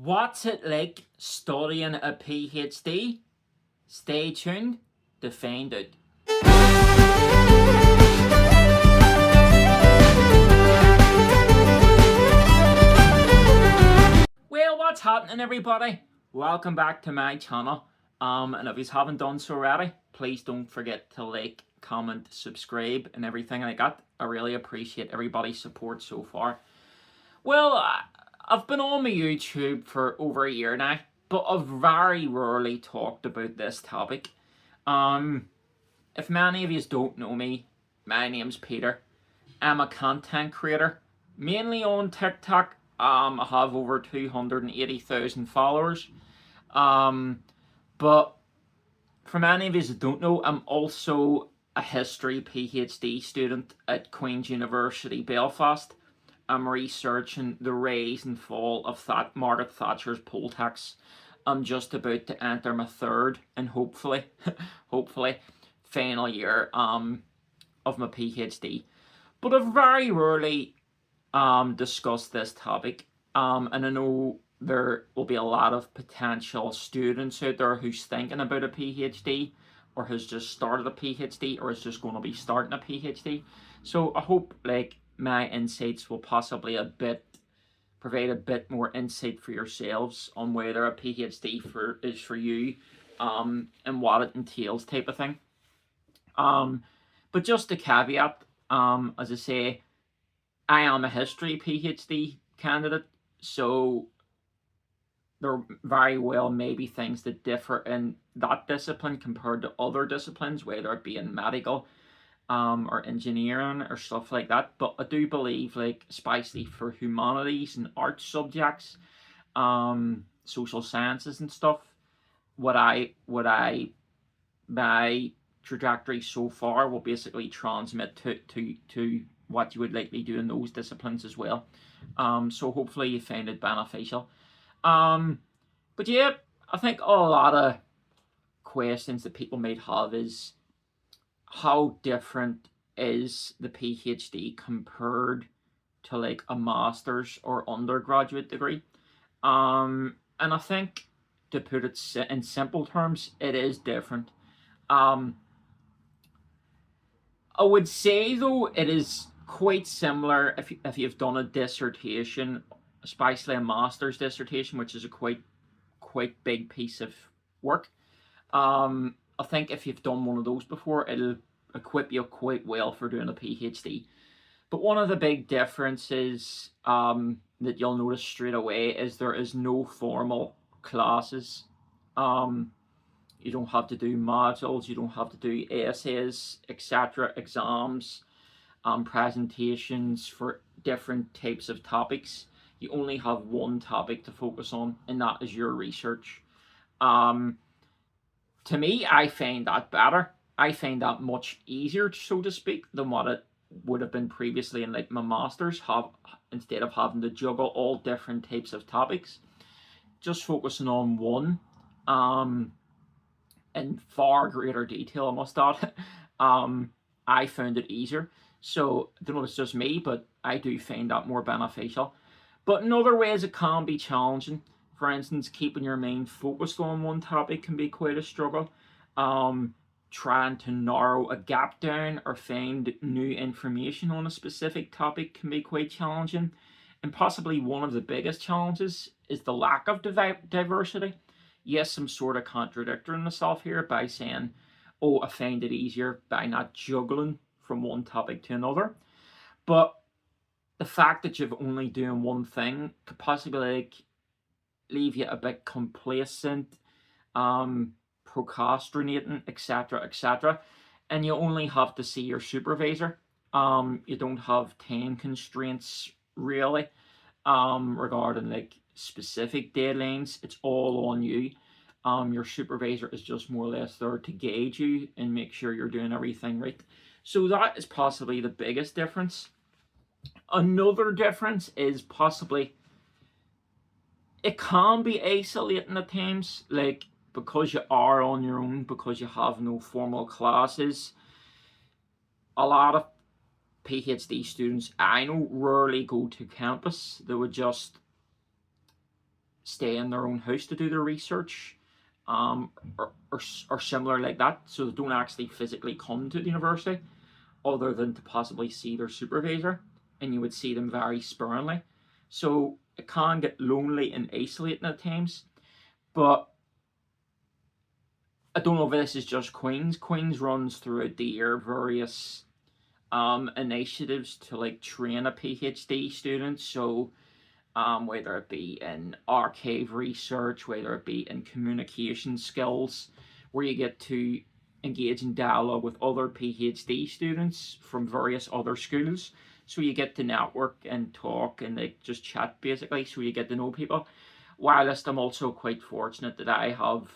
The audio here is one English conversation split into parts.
What's it like studying a PhD? Stay tuned to find out. Well, what's happening, everybody? Welcome back to my channel. And if you haven't done so already, please don't forget to like, comment, subscribe, and everything like that. I really appreciate everybody's support so far. Well, I've been on my YouTube for over a year now, but I've very rarely talked about this topic. If many of you don't know me, my name's Peter. I'm a content creator, mainly on TikTok. I have over 280,000 followers. But for many of you that don't know, I'm also a history PhD student at Queen's University Belfast. I'm researching the rise and fall of Margaret Thatcher's poll tax. I'm just about to enter my third and hopefully final year of my PhD. But I've very rarely discussed this topic, and I know there will be a lot of potential students out there who's thinking about a PhD, or has just started a PhD, or is just going to be starting a PhD. So I hope my insights will possibly provide a bit more insight for yourselves on whether a PhD is for you, and what it entails, type of thing. But just a caveat, as I say, I am a history PhD candidate, so there very well may be things that differ in that discipline compared to other disciplines, whether it be in medical or engineering or stuff like that. But I do believe, especially for humanities and art subjects, social sciences and stuff, my trajectory so far will basically transmit to what you would likely do in those disciplines as well. So hopefully you find it beneficial. But yeah, I think a lot of questions that people might have is, how different is the PhD compared to a master's or undergraduate degree? And I think, to put it in simple terms, it is different. I would say, though, it is quite similar if you've done a dissertation, especially a master's dissertation, which is a quite big piece of work. I think if you've done one of those before, it'll equip you quite well for doing a PhD. But one of the big differences that you'll notice straight away is there is no formal classes. You don't have to do modules, you don't have to do essays, etc., exams, presentations for different types of topics. You only have one topic to focus on, and that is your research. To me, I find that better. I find that much easier, so to speak, than what it would have been previously in my master's, instead of having to juggle all different types of topics. Just focusing on one, in far greater detail, I must add. I found it easier. So I don't know if it's just me, but I do find that more beneficial. But in other ways, it can be challenging. For instance, keeping your mind focused on one topic can be quite a struggle. Trying to narrow a gap down or find new information on a specific topic can be quite challenging. And possibly one of the biggest challenges is the lack of diversity. Yes, I'm sort of contradicting myself here by saying, oh, I find it easier by not juggling from one topic to another. But the fact that you've only doing one thing could possibly leave you a bit complacent, procrastinating, etc., and you only have to see your supervisor. You don't have time constraints really, regarding specific deadlines. It's all on you. Your supervisor is just more or less there to gauge you and make sure you're doing everything right. So that is possibly the biggest difference. Another difference is possibly it can be isolating at times, because you are on your own, because you have no formal classes. A lot of PhD students I know rarely go to campus. They would just stay in their own house to do their research, um, or similar like that. So they don't actually physically come to the university, other than to possibly see their supervisor, and you would see them very sparingly. So it can get lonely and isolating at times. But I don't know if this is just Queen's. Queen's runs throughout the year various initiatives to like train a PhD student. So whether it be in archive research, whether it be in communication skills, where you get to engage in dialogue with other PhD students from various other schools. So you get to network and talk and like just chat basically. So you get to know people. Whilst I'm also quite fortunate that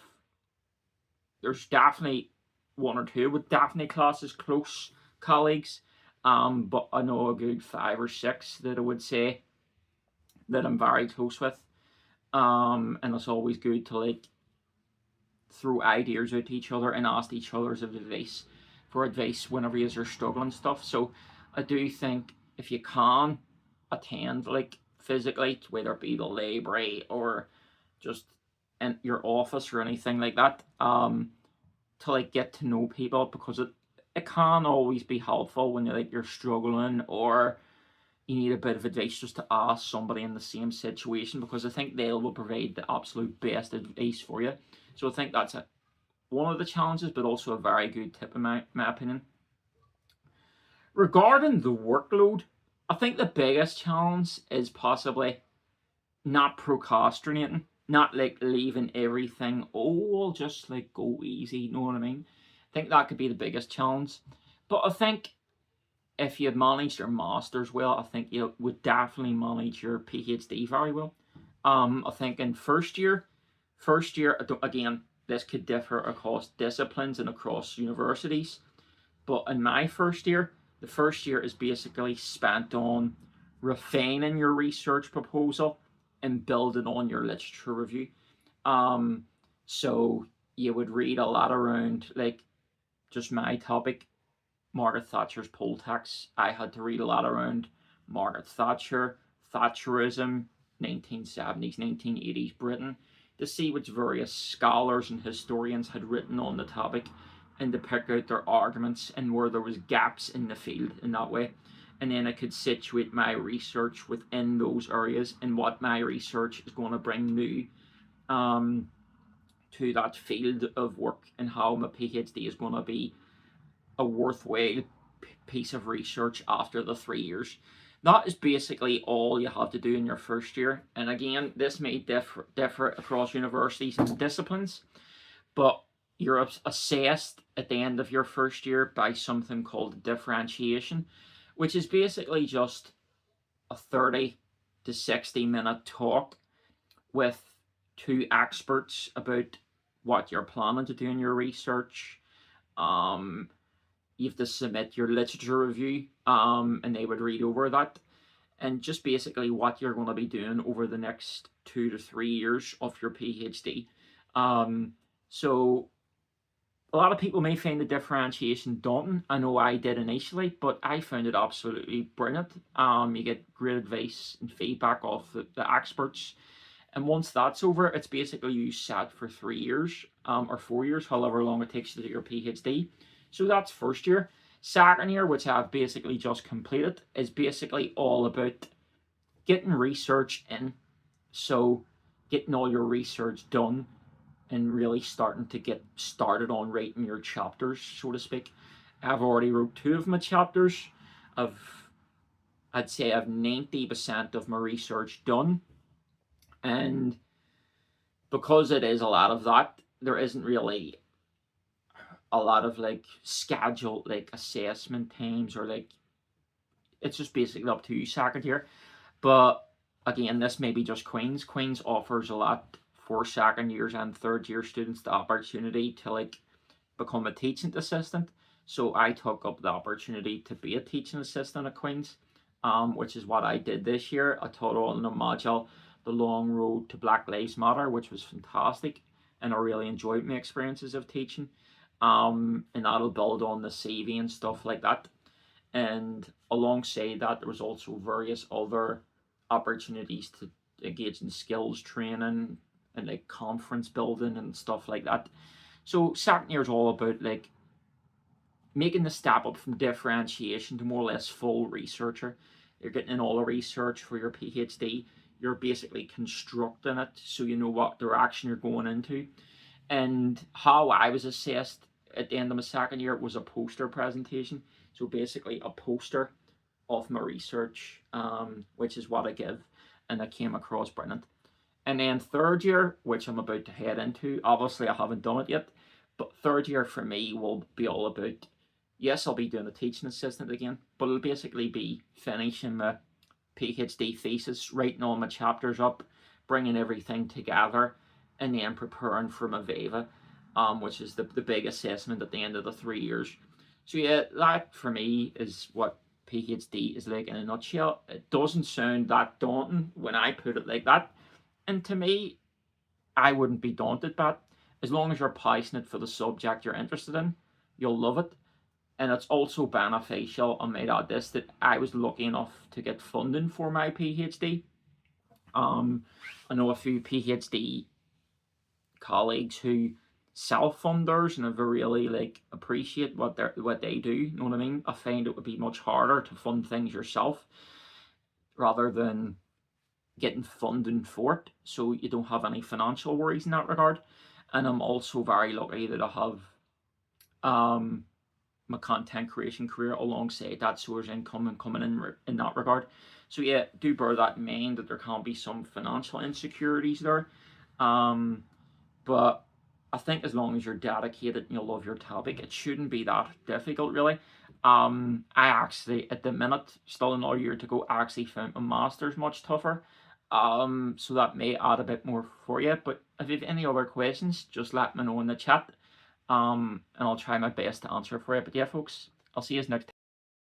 there's definitely one or two with definitely classes close colleagues. But I know a good 5 or 6 that I would say that I'm very close with. And it's always good to like throw ideas at each other and ask each other's advice whenever you're struggling stuff. So I do think if you can attend like physically, whether it be the library or just in your office or anything like that, to like get to know people, because it can always be helpful when you're struggling or you need a bit of advice, just to ask somebody in the same situation, because I think they will provide the absolute best advice for you. So I think that's one of the challenges, but also a very good tip in my opinion. Regarding the workload, I think the biggest challenge is possibly not procrastinating, not like leaving everything, oh, I'll just like go easy, you know what I mean? I think that could be the biggest challenge. But I think if you managed your masters well, I think you would definitely manage your PhD very well. I think in first year again, this could differ across disciplines and across universities. But in my first year, the first year is basically spent on refining your research proposal and building on your literature review. Um, so you would read a lot around like just my topic, Margaret Thatcher's poll tax. I had to read a lot around Margaret Thatcher, Thatcherism, 1970s, 1980s Britain, to see which various scholars and historians had written on the topic, and to pick out their arguments and where there was gaps in the field in that way. And then I could situate my research within those areas and what my research is going to bring new um, to that field of work, and how my PhD is going to be a worthwhile piece of research after the 3 years. That is basically all you have to do in your first year. And again, this may differ across universities and disciplines, but you're assessed at the end of your first year by something called differentiation, which is basically just a 30 to 60 minute talk with two experts about what you're planning to do in your research. Um, you have to submit your literature review, and they would read over that, and just basically what you're going to be doing over the next 2 to 3 years of your PhD. So a lot of people may find the differentiation daunting. I know I did initially, but I found it absolutely brilliant. You get great advice and feedback off the experts. And once that's over, it's basically you sat for 3 years, or 4 years, however long it takes to do your PhD. So that's first year. Second year, which I've basically just completed, is basically all about getting research in. So getting all your research done and really starting to get started on writing your chapters, so to speak. I've already wrote 2 of my chapters. I'd say I've 90% of my research done. And because it is a lot of that, there isn't really a lot of like scheduled like assessment times, or like it's just basically up to you second year. But again, this may be just Queen's. Queen's offers a lot for second years and third year students the opportunity to like become a teaching assistant. So I took up the opportunity to be a teaching assistant at Queen's, which is what I did this year. I taught on the module The Long Road to Black Lives Matter, which was fantastic, and I really enjoyed my experiences of teaching. And that'll build on the CV and stuff like that. And alongside that, there was also various other opportunities to engaged in skills training and like conference building and stuff like that. So second year is all about like making the step up from differentiation to more or less full researcher. You're getting in all the research for your PhD. You're basically constructing it so you know what direction you're going into. And how I was assessed at the end of my second year was a poster presentation. So basically a poster of my research, which is what I give, and I came across brilliant. And then third year, which I'm about to head into, obviously I haven't done it yet, but third year for me will be all about, yes, I'll be doing a teaching assistant again, but it'll basically be finishing my PhD thesis, writing all my chapters up, bringing everything together, and then preparing for my Viva, which is the big assessment at the end of the 3 years. So yeah, that for me is what PhD is like in a nutshell. It doesn't sound that daunting when I put it like that, and to me, I wouldn't be daunted by it. As long as you're passionate for the subject you're interested in, you'll love it. And it's also beneficial, I might add this, that I was lucky enough to get funding for my PhD. I know a few PhD colleagues who self-funders, and I really like appreciate what they do. You know what I mean? I find it would be much harder to fund things yourself rather than getting funding for it, so you don't have any financial worries in that regard. And I'm also very lucky that I have my content creation career alongside that source income and coming in that regard. So yeah, do bear that in mind that there can be some financial insecurities there. But I think as long as you're dedicated and you love your topic, it shouldn't be that difficult really. I actually at the minute, still another year to go, actually found my master's much tougher. So that may add a bit more for you. But if you have any other questions, just let me know in the chat. And I'll try my best to answer for it. But yeah, folks, I'll see you next time.